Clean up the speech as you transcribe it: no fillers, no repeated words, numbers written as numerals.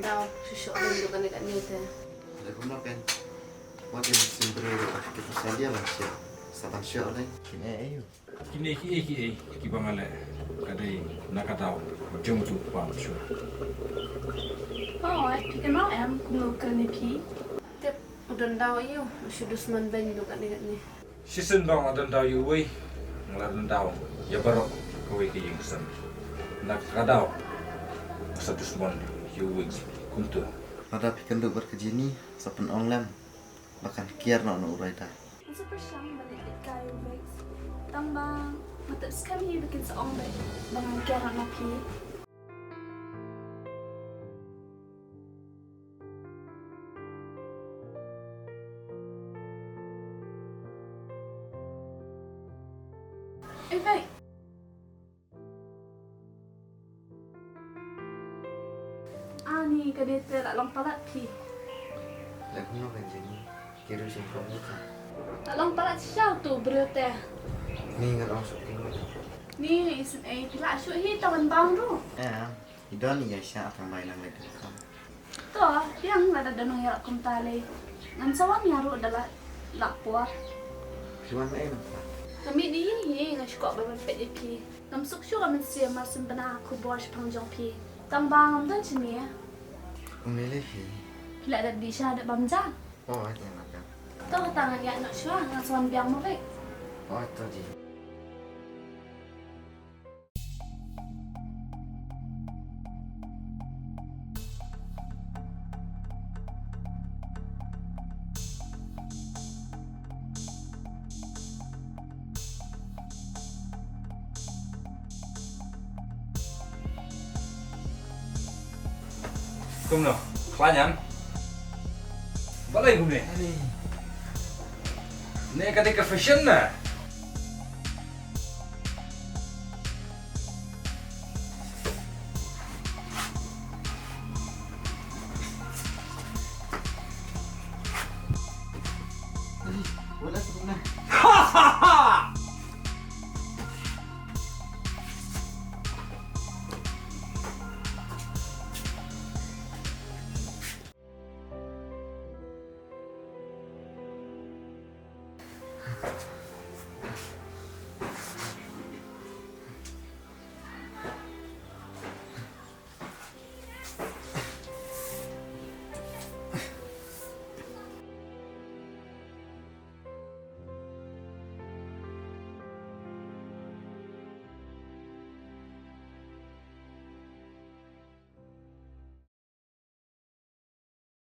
daw susuk dulu kan dekat ni tu. Lagu kan. What is simple kita saja lah sih. Saban syok ni. Kini ayo. Ki bangale kadai nakataw jom tu pam sure. Oh, pi kan mau em nu kan ni pi. Tep udon daw iyo sudus man ben dulu kan dekat ni. Sisin bang adan daw yu wei ngaladan daw ya barok kawai ki yingsan. Nakadaw satu semon yu wei kuntu. Pada pikan duk berkejini sapan onglam. Bahkan kiar nak urai dah. Sa persyang balik kay Rex. Tambang matap sekali bikin sa ong bang kaya na pi. Baik. Ani kadete la long palat pi. Lagu kan jadi kira simprom bukan. La long palat siya tu berete. Ni ingat orang suka ni. Ni is pila syu hi tawan bang ro. Idon ni ya siya akan main nang lepas kan. To, yang la danong ya kum tale. Ngan sawan ya ro dala lapwa. Cuman main apa? Kami di hi ngan syuk ba pet di pi. Nam suk syu ramen sia mar sembana ku bosh pangjong pi. Tang bang am dan chini ya. Umile hi. Pila ada di sya ada bamja. Oh, itu nak kan. To tangan ya nak syua ngan sawan biang mo rek. Oh, itu je. Kum no, kelanyan. Balai kum ni. Ni kadai ke fashion na. Wala sana.